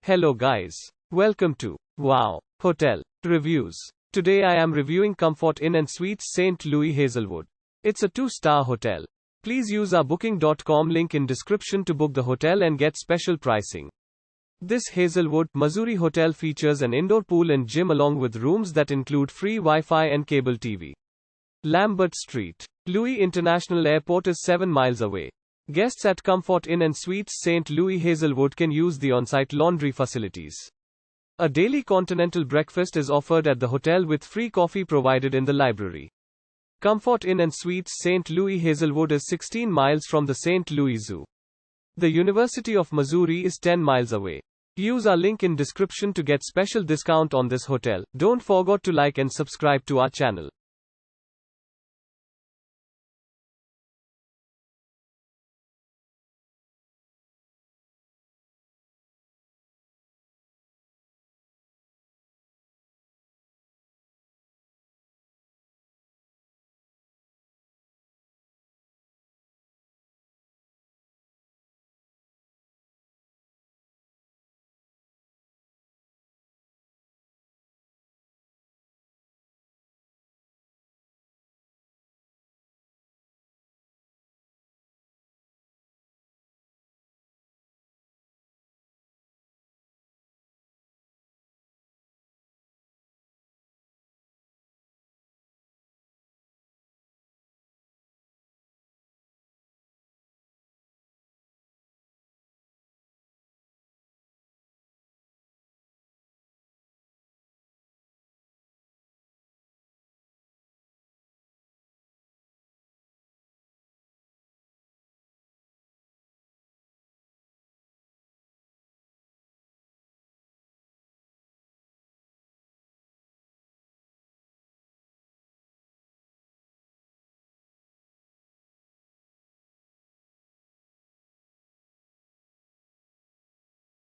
Hello guys. Welcome to Wow Hotel Reviews. Today I am reviewing Comfort Inn and Suites St. Louis-Hazelwood. It's a 2-star hotel. Please use our booking.com link in description to book the hotel and get special pricing. This Hazelwood, Missouri hotel features an indoor pool and gym along with rooms that include free Wi-Fi and cable TV. Lambert-St. Louis International Airport is 7 miles away. Guests at Comfort Inn and Suites St. Louis-Hazelwood can use the on-site laundry facilities. A daily continental breakfast is offered at the hotel with free coffee provided in the library. Comfort Inn and Suites St. Louis-Hazelwood is 16 miles from the St. Louis Zoo. The University of Missouri is 10 miles away. Use our link in description to get special discount on this hotel. Don't forget to like and subscribe to our channel.